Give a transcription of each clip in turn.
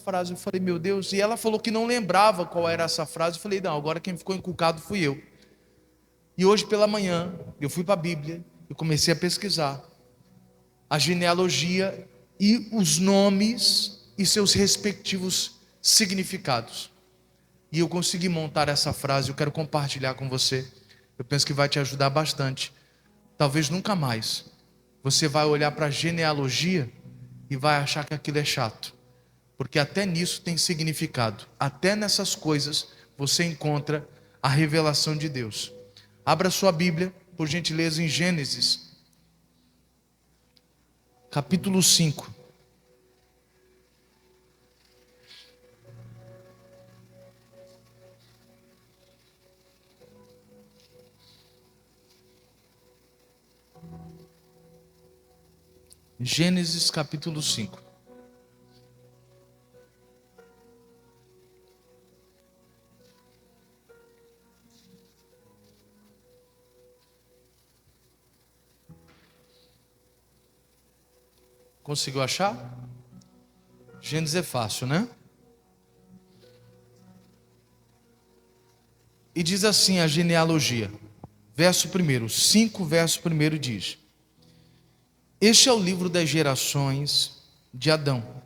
frase. Eu falei, meu Deus. E ela falou que não lembrava qual era essa frase. Eu falei, não, agora quem ficou encucado fui eu. E hoje pela manhã, eu fui para a Bíblia, eu comecei a pesquisar a genealogia e os nomes e seus respectivos significados. E eu consegui montar essa frase, eu quero compartilhar com você. Eu penso que vai te ajudar bastante. Talvez nunca mais você vai olhar para a genealogia e vai achar que aquilo é chato. Porque até nisso tem significado. Até nessas coisas você encontra a revelação de Deus. Abra sua Bíblia, por gentileza, em Gênesis, capítulo 5. Gênesis capítulo 5. Conseguiu achar? Gênesis é fácil, né? E diz assim a genealogia. Verso 1, 5 verso 1 diz: Este é o livro das gerações de Adão.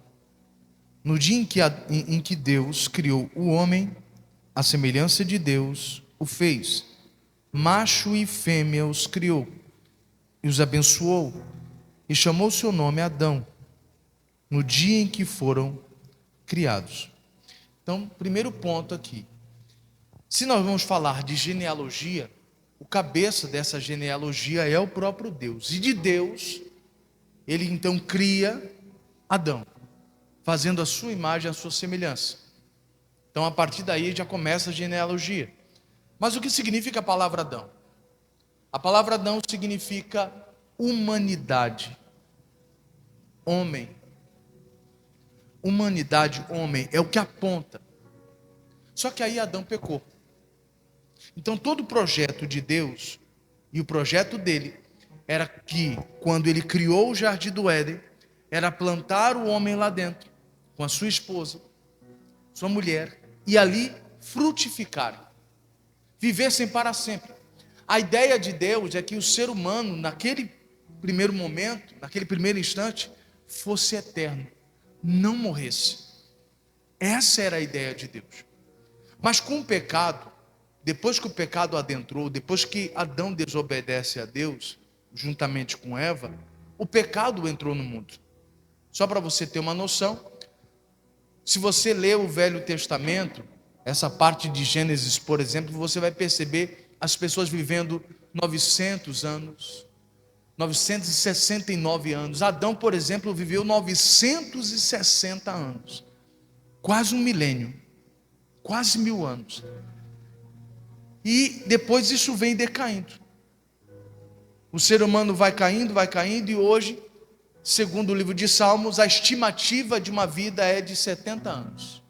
No dia em que Deus criou o homem, a semelhança de Deus o fez. Macho e fêmea os criou e os abençoou, e chamou seu nome Adão, no dia em que foram criados. Então, primeiro ponto aqui. Se nós vamos falar de genealogia, o cabeça dessa genealogia é o próprio Deus. E de Deus, ele então cria Adão, fazendo a sua imagem, a sua semelhança. Então, a partir daí já começa a genealogia. Mas o que significa a palavra Adão? A palavra Adão significa humanidade, homem. Humanidade, homem, é o que aponta. Só que aí Adão pecou. Então todo o projeto de Deus e o projeto dele era que, quando ele criou o jardim do Éden, era plantar o homem lá dentro, com a sua esposa, sua mulher, e ali frutificarem, vivessem para sempre. A ideia de Deus é que o ser humano, naquele primeiro momento, naquele primeiro instante, fosse eterno, não morresse. Essa era a ideia de Deus. Mas com o pecado, depois que o pecado adentrou, depois que Adão desobedece a Deus, juntamente com Eva, o pecado entrou no mundo. Só para você ter uma noção, se você ler o Velho Testamento, essa parte de Gênesis, por exemplo, você vai perceber as pessoas vivendo 900 anos, 969 anos. Adão, por exemplo, viveu 960 anos, quase um milênio, quase 1000 anos. E depois isso vem decaindo. O ser humano vai caindo, e hoje, segundo o livro de Salmos, a estimativa de uma vida é de 70 anos.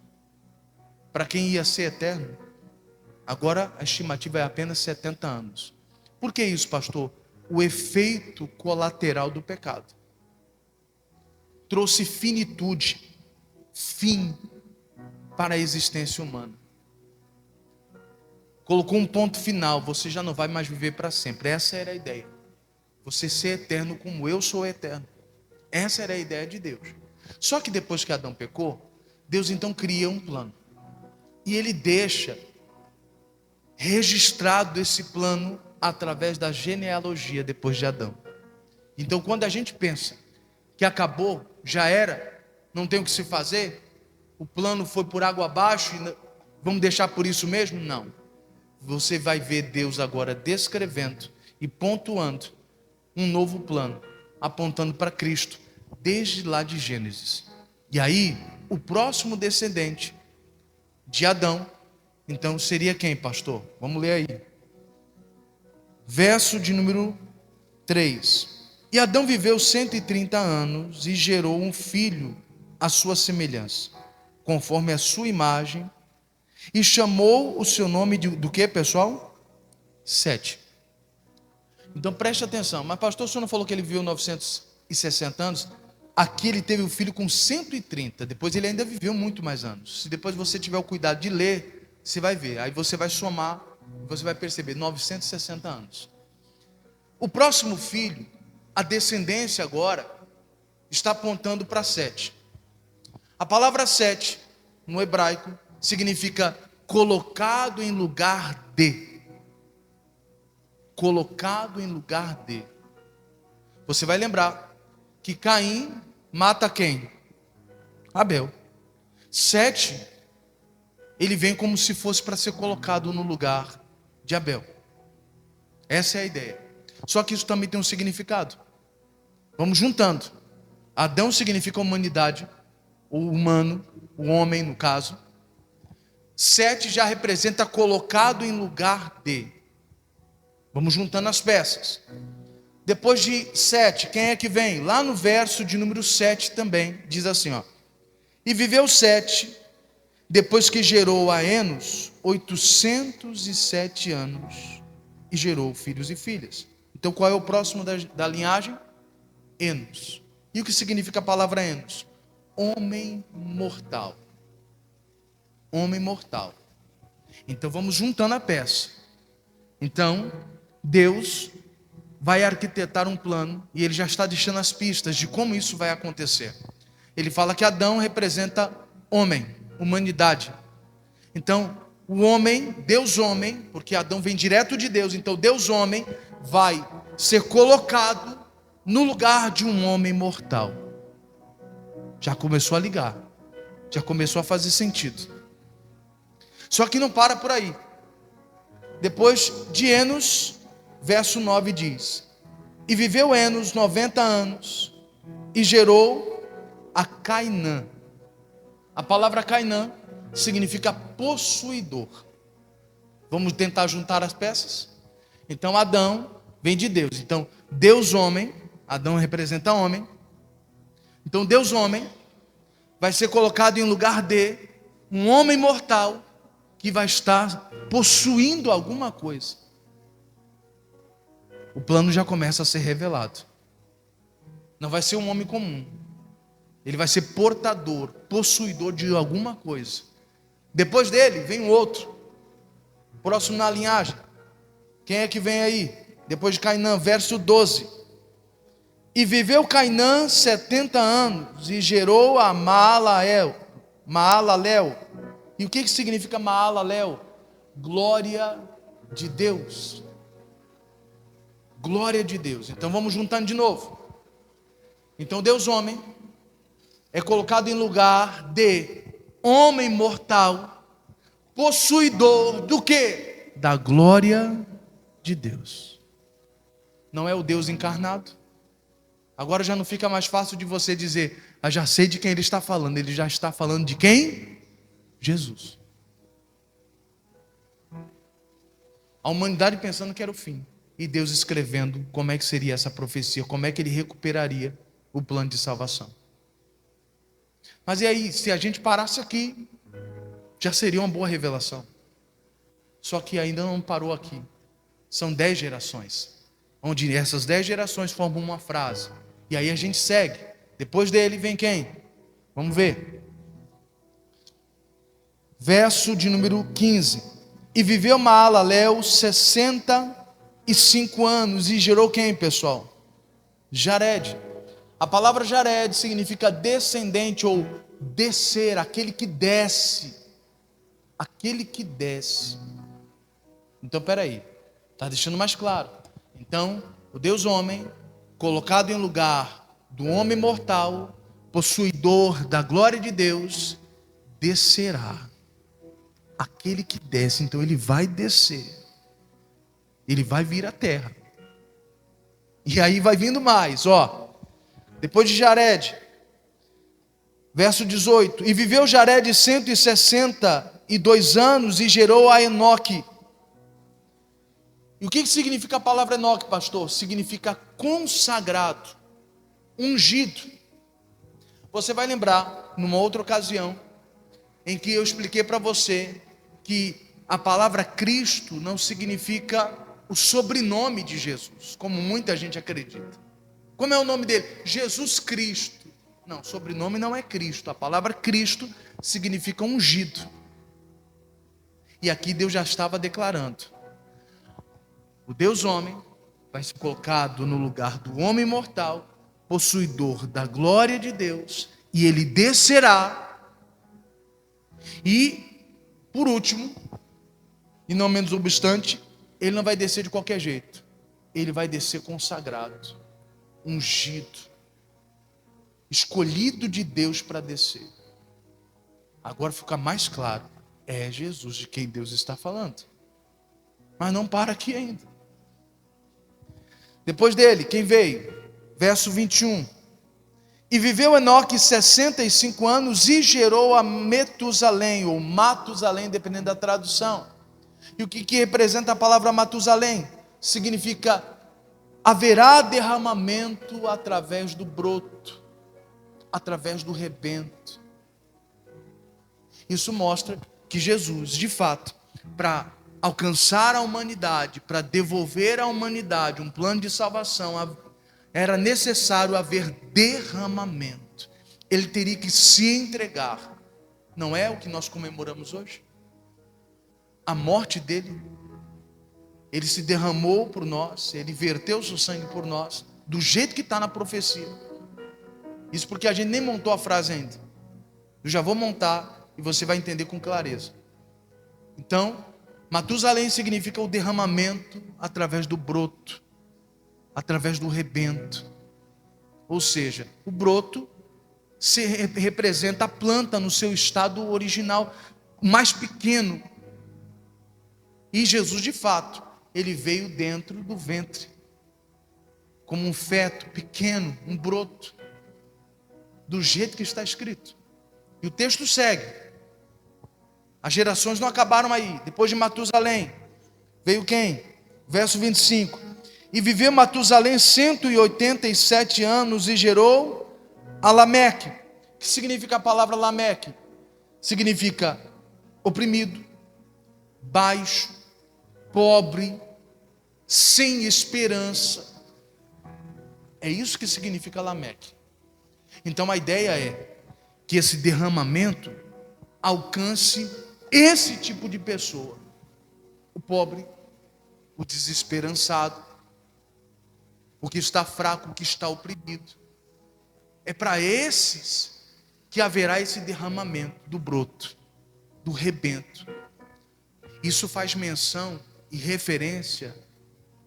Para quem ia ser eterno, agora a estimativa é apenas 70 anos. Por que isso, pastor? O efeito colateral do pecado trouxe finitude, fim para a existência humana. Colocou um ponto final, você já não vai mais viver para sempre. Essa era a ideia. Você ser eterno como eu sou eterno. Essa era a ideia de Deus. Só que depois que Adão pecou, Deus então cria um plano. E ele deixa registrado esse plano através da genealogia depois de Adão. Então quando a gente pensa que acabou, já era, não tem o que se fazer, o plano foi por água abaixo e vamos deixar por isso mesmo? Não. Você vai ver Deus agora descrevendo e pontuando um novo plano, apontando para Cristo, desde lá de Gênesis. E aí, o próximo descendente de Adão, então seria quem, pastor? Vamos ler aí. Verso de número 3. E Adão viveu 130 anos e gerou um filho à sua semelhança, conforme a sua imagem, e chamou o seu nome do que, pessoal? Sete. Então preste atenção. Mas pastor, o senhor não falou que ele viveu 960 anos? aqui ele teve o filho com 130. Depois ele ainda viveu muito mais anos. Se depois você tiver o cuidado de ler, você vai ver. Aí você vai somar, você vai perceber, 960 anos. O próximo filho, a descendência agora, está apontando para Sete. A palavra Sete, no hebraico, significa colocado em lugar de. Colocado em lugar de. Você vai lembrar que Caim mata quem? Abel. Sete, ele vem como se fosse para ser colocado no lugar de Abel. Essa é a ideia. Só que isso também tem um significado. Vamos juntando. Adão significa humanidade, o humano, o homem no caso. Sete já representa colocado em lugar de. Vamos juntando as peças. Depois de Sete, quem é que vem? Lá no verso de número 7 também, diz assim, ó. E viveu Sete, depois que gerou a Enos, 807 anos, e gerou filhos e filhas. Então qual é o próximo da linhagem? Enos. E o que significa a palavra Enos? Homem mortal. Homem mortal. Então vamos juntando a peça. Então, Deus vai arquitetar um plano, e ele já está deixando as pistas de como isso vai acontecer. Ele fala que Adão representa homem, humanidade. Então, o homem, Deus homem, porque Adão vem direto de Deus, então Deus homem vai ser colocado no lugar de um homem mortal. Já começou a ligar, já começou a fazer sentido. Só que não para por aí. Depois de Enos, verso 9 diz: e viveu Enos 90 anos, e gerou a Cainã. A palavra Cainã significa possuidor. Vamos tentar juntar as peças? Então Adão vem de Deus. Então Deus homem, Adão representa homem. Então Deus homem vai ser colocado em lugar de um homem mortal que vai estar possuindo alguma coisa. O plano já começa a ser revelado. Não vai ser um homem comum. Ele vai ser portador, possuidor de alguma coisa. Depois dele vem o outro. Próximo na linhagem. Quem é que vem aí? Depois de Cainã, verso 12. E viveu Cainã 70 anos e gerou a Maalalel. E o que significa Maalalel? Glória de Deus. Glória de Deus. Então vamos juntando de novo. Então Deus homem é colocado em lugar de homem mortal, possuidor do quê? Da glória de Deus. Não é o Deus encarnado. Agora já não fica mais fácil de você dizer, já sei de quem ele está falando. Ele já está falando de quem? Jesus. A humanidade pensando que era o fim. E Deus escrevendo como é que seria essa profecia, como é que ele recuperaria o plano de salvação. Mas e aí, se a gente parasse aqui, já seria uma boa revelação. Só que ainda não parou aqui. São 10 gerações, onde essas 10 gerações formam uma frase. E aí a gente segue. Depois dele vem quem? Vamos ver. Verso de número 15. E viveu Maalalel 65 anos e gerou quem, pessoal? Jared. A palavra Jared significa descendente ou descer, aquele que desce. Aquele que desce. Então, peraí, está deixando mais claro. Então, o Deus homem, colocado em lugar do homem mortal, possuidor da glória de Deus, descerá. Aquele que desce, então ele vai descer. Ele vai vir à terra. E aí vai vindo mais, ó. Depois de Jared, verso 18. E viveu Jared 162 anos e gerou a Enoque. E o que significa a palavra Enoque, pastor? Significa consagrado, ungido. Você vai lembrar, numa outra ocasião, em que eu expliquei para você que a palavra Cristo não significa o sobrenome de Jesus, como muita gente acredita. Como é o nome dele? Jesus Cristo. Não, sobrenome não é Cristo. A palavra Cristo significa ungido. E aqui Deus já estava declarando: o Deus homem vai ser colocado no lugar do homem mortal, possuidor da glória de Deus, e ele descerá. E, por último, e não menos obstante, ele não vai descer de qualquer jeito. Ele vai descer consagrado, ungido, escolhido de Deus para descer. Agora fica mais claro, é Jesus de quem Deus está falando. Mas não para aqui ainda. Depois dele, quem veio? Verso 21. E viveu Enoque 65 anos e gerou a Metusalém, ou Matusalém, dependendo da tradução. E o que representa a palavra Matusalém? Significa: haverá derramamento através do broto, através do rebento. Isso mostra que Jesus, de fato, para alcançar a humanidade, para devolver à humanidade um plano de salvação, era necessário haver derramamento. Ele teria que se entregar. Não é o que nós comemoramos hoje? A morte dele. Ele se derramou por nós, ele verteu o seu sangue por nós, do jeito que está na profecia. Isso porque a gente nem montou a frase ainda. Eu já vou montar e você vai entender com clareza. Então, Matusalém significa o derramamento através do broto, através do rebento. Ou seja, o broto representa a planta no seu estado original, mais pequeno. E Jesus, de fato, ele veio dentro do ventre, como um feto pequeno, um broto, do jeito que está escrito. E o texto segue. As gerações não acabaram aí. Depois de Matusalém, veio quem? Verso 25. E viveu Matusalém 187 anos e gerou a Lameque. O que significa a palavra Lameque? Significa oprimido, baixo, pobre, sem esperança. É isso que significa Lameque. Então a ideia é que esse derramamento alcance esse tipo de pessoa: o pobre, o desesperançado, o que está fraco, o que está oprimido. É para esses que haverá esse derramamento do broto, do rebento. Isso faz menção e referência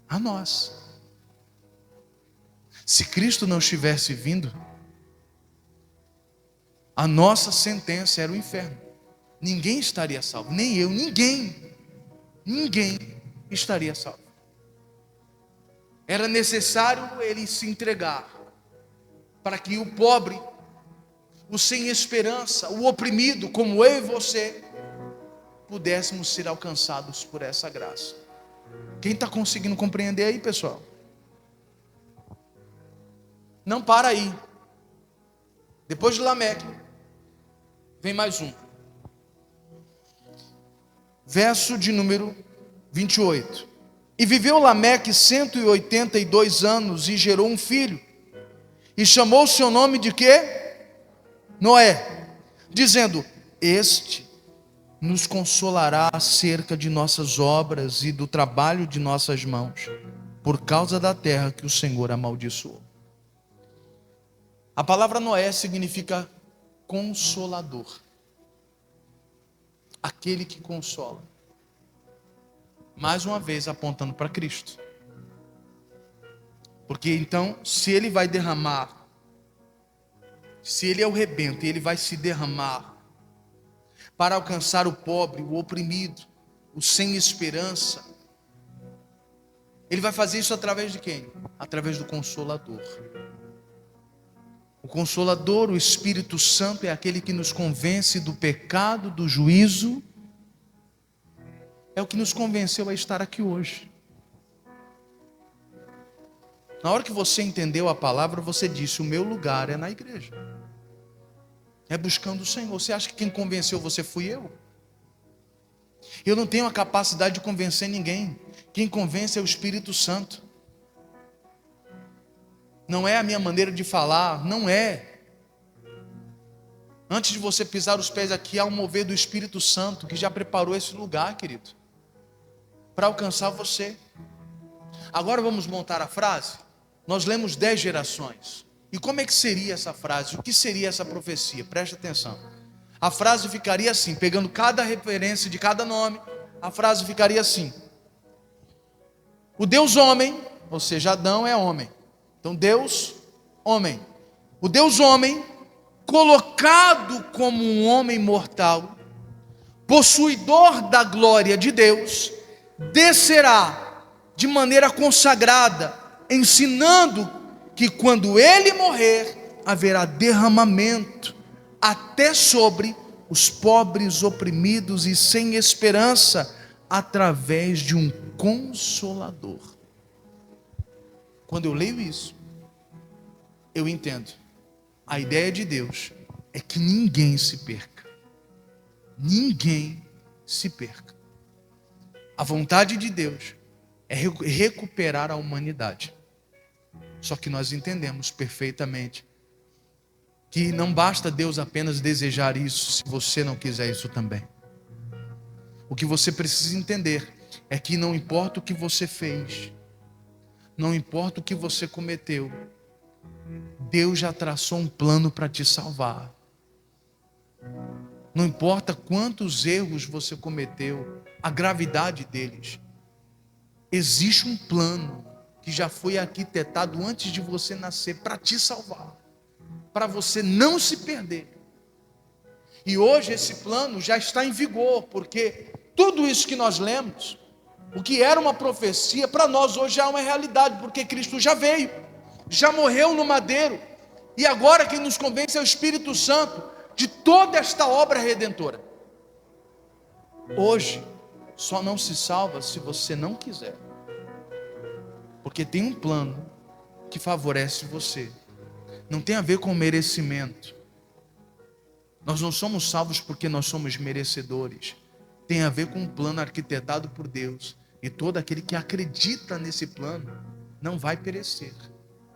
a nós. Se Cristo não estivesse vindo, a nossa sentença era o inferno. Ninguém estaria salvo, nem eu, ninguém estaria salvo. Era necessário ele se entregar, para que o pobre, o sem esperança, o oprimido, como eu e você, pudéssemos ser alcançados por essa graça. Quem está conseguindo compreender aí, pessoal? Não para aí. Depois de Lameque, vem mais um. Verso de número 28. E viveu Lameque 182 anos e gerou um filho. E chamou o seu nome de quê? Noé. Dizendo: este nos consolará acerca de nossas obras e do trabalho de nossas mãos, por causa da terra que o Senhor amaldiçoou. A palavra Noé significa consolador. Aquele que consola. Mais uma vez apontando para Cristo. Porque então, se ele vai derramar, se ele é o rebento e ele vai se derramar para alcançar o pobre, o oprimido, o sem esperança, ele vai fazer isso através de quem? Através do Consolador. O Consolador, o Espírito Santo, é aquele que nos convence do pecado, do juízo. É o que nos convenceu a estar aqui hoje. Na hora que você entendeu a palavra, você disse: o meu lugar é na igreja. É buscando o Senhor. Você acha que quem convenceu você fui eu? Eu não tenho a capacidade de convencer ninguém. Quem convence é o Espírito Santo. Não é a minha maneira de falar, não é. Antes de você pisar os pés aqui, há um mover do Espírito Santo que já preparou esse lugar, querido, para alcançar você. Agora vamos montar a frase. Nós lemos 10 gerações. E como é que seria essa frase? O que seria essa profecia? Preste atenção. A frase ficaria assim, pegando cada referência de cada nome, a frase ficaria assim: o Deus homem, ou seja, Adão é homem. Então Deus, homem. O Deus homem, colocado como um homem mortal, possuidor da glória de Deus, descerá de maneira consagrada, ensinando que quando ele morrer, haverá derramamento até sobre os pobres, oprimidos e sem esperança, através de um consolador. Quando eu leio isso, eu entendo. A ideia de Deus é que ninguém se perca. Ninguém se perca. A vontade de Deus é recuperar a humanidade. Só que nós entendemos perfeitamente que não basta Deus apenas desejar isso se você não quiser isso também. O que você precisa entender é que não importa o que você fez, não importa o que você cometeu, Deus já traçou um plano para te salvar. Não importa quantos erros você cometeu, a gravidade deles, existe um plano que já foi arquitetado antes de você nascer para te salvar, para você não se perder. E hoje esse plano já está em vigor, porque tudo isso que nós lemos, o que era uma profecia, para nós hoje já é uma realidade, porque Cristo já veio, já morreu no madeiro, e agora quem nos convence é o Espírito Santo de toda esta obra redentora. Hoje só não se salva se você não quiser, porque tem um plano que favorece você. Não tem a ver com merecimento. Nós não somos salvos porque nós somos merecedores. Tem a ver com um plano arquitetado por Deus. E todo aquele que acredita nesse plano não vai perecer,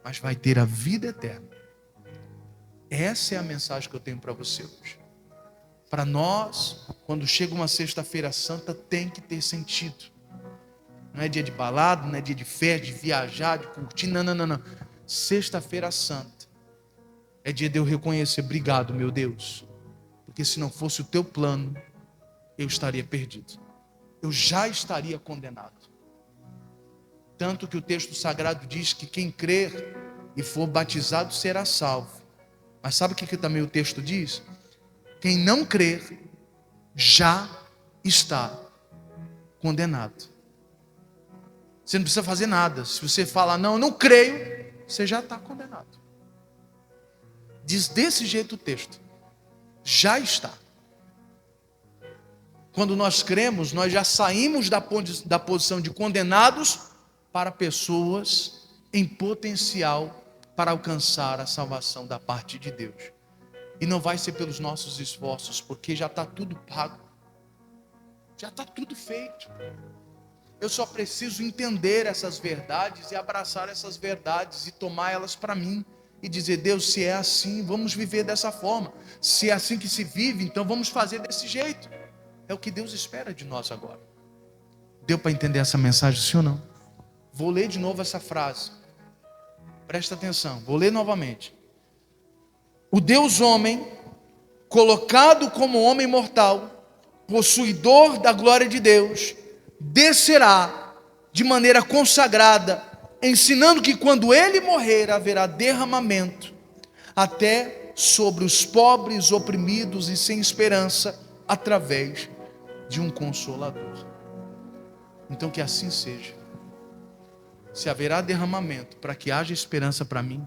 mas vai ter a vida eterna. Essa é a mensagem que eu tenho para você hoje. Para nós, quando chega uma sexta-feira santa, tem que ter sentido. Não é dia de balada, não é dia de festa, de viajar, de curtir. Não. Sexta-feira santa é dia de eu reconhecer: obrigado, meu Deus, porque se não fosse o teu plano, eu estaria perdido, eu já estaria condenado. Tanto que o texto sagrado diz que quem crer e for batizado será salvo. Mas sabe o que também o texto diz? Quem não crer já está condenado. Você não precisa fazer nada. Se você falar não, eu não creio, você já está condenado. Diz desse jeito o texto: já está. Quando nós cremos, nós já saímos da posição de condenados para pessoas em potencial para alcançar a salvação da parte de Deus. E não vai ser pelos nossos esforços, porque já está tudo pago, já está tudo feito. Eu só preciso entender essas verdades e abraçar essas verdades e tomar elas para mim e dizer: Deus, se é assim, vamos viver dessa forma. Se é assim que se vive, então vamos fazer desse jeito. É o que Deus espera de nós agora. Deu para entender essa mensagem, sim ou não? Vou ler de novo essa frase. Presta atenção, vou ler novamente. O Deus homem, colocado como homem mortal, possuidor da glória de Deus, descerá de maneira consagrada, ensinando que quando ele morrer haverá derramamento até sobre os pobres, oprimidos e sem esperança, através de um consolador. Então que assim seja. Se haverá derramamento para que haja esperança para mim,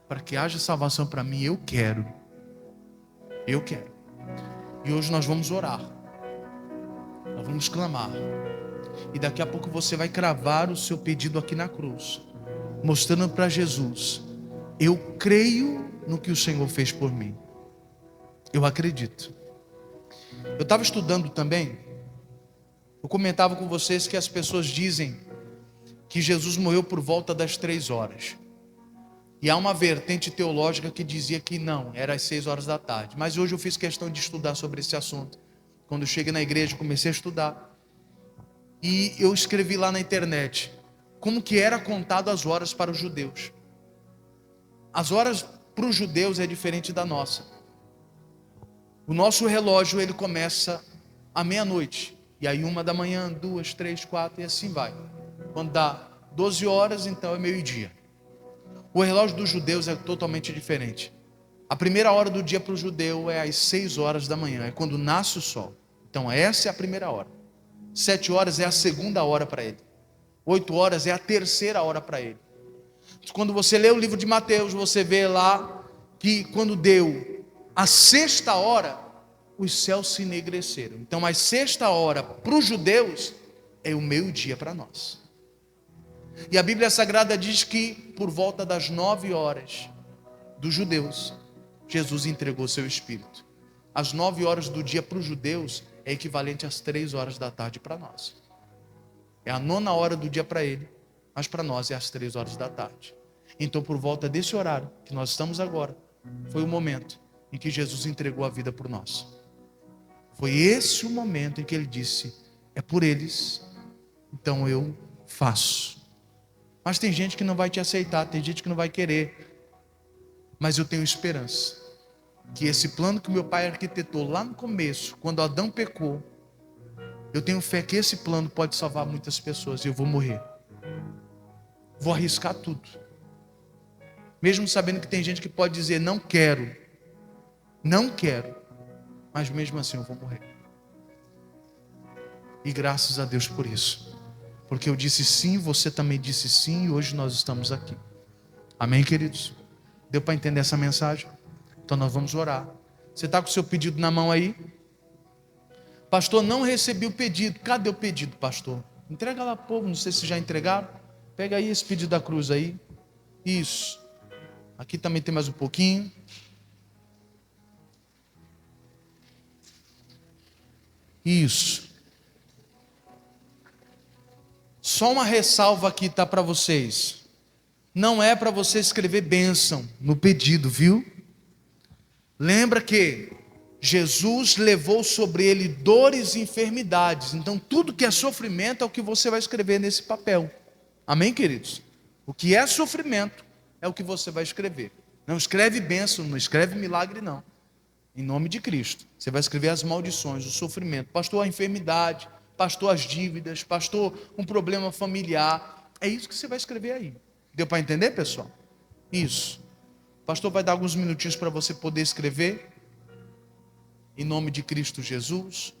para que haja salvação para mim, eu quero. E hoje nós vamos orar, nós vamos clamar, e daqui a pouco você vai cravar o seu pedido aqui na cruz, mostrando para Jesus: eu creio no que o Senhor fez por mim, eu acredito. Eu estava estudando também, eu comentava com vocês que as pessoas dizem que Jesus morreu por volta das 3 horas. E há uma vertente teológica que dizia que não, era às 6 horas da tarde. Mas hoje eu fiz questão de estudar sobre esse assunto. Quando eu cheguei na igreja, comecei a estudar. E eu escrevi lá na internet como que era contado as horas para os judeus. As horas para os judeus é diferente da nossa. O nosso relógio, ele começa à meia-noite. E aí 1 da manhã, 2, 3, 4 e assim vai. Quando dá 12 horas, então é meio-dia. O relógio dos judeus é totalmente diferente. A primeira hora do dia para o judeu é às 6 horas da manhã, é quando nasce o sol. Então essa é a primeira hora. 7 horas é a segunda hora para ele. 8 horas é a terceira hora para ele. Quando você lê o livro de Mateus, você vê lá que quando deu a 6ª hora, os céus se enegreceram. Então a 6ª hora para os judeus é o meio-dia para nós. E a Bíblia Sagrada diz que por volta das 9 horas dos judeus, Jesus entregou seu Espírito. As 9 horas do dia para os judeus é equivalente às 3 horas da tarde para nós. É a 9ª hora do dia para ele, mas para nós é às 3 horas da tarde. Então por volta desse horário que nós estamos agora, foi o momento em que Jesus entregou a vida por nós. Foi esse o momento em que ele disse, é por eles, então eu faço. Mas tem gente que não vai te aceitar, tem gente que não vai querer. Mas eu tenho esperança que esse plano que meu pai arquitetou lá no começo, quando Adão pecou, eu tenho fé que esse plano pode salvar muitas pessoas e eu vou morrer. Vou arriscar tudo. Mesmo sabendo que tem gente que pode dizer, não quero, mas mesmo assim eu vou morrer. E graças a Deus por isso. Porque eu disse sim, você também disse sim, e hoje nós estamos aqui. Amém, queridos? Deu para entender essa mensagem? Então nós vamos orar. Você está com o seu pedido na mão aí? Pastor, não recebi o pedido. Cadê o pedido, pastor? Entrega lá, povo, não sei se já entregaram. Pega aí esse pedido da cruz aí. Isso. Aqui também tem mais um pouquinho. Isso. Só uma ressalva aqui tá para vocês. Não é para você escrever bênção no pedido, viu? Lembra que Jesus levou sobre ele dores e enfermidades. Então tudo que é sofrimento é o que você vai escrever nesse papel. Amém, queridos? O que é sofrimento é o que você vai escrever. Não escreve bênção, não escreve milagre não. Em nome de Cristo. Você vai escrever as maldições, o sofrimento. Pastor, a enfermidade. Pastor, as dívidas. Pastor, um problema familiar. É isso que você vai escrever aí. Deu para entender, pessoal? Isso. O pastor vai dar alguns minutinhos para você poder escrever. Em nome de Cristo Jesus.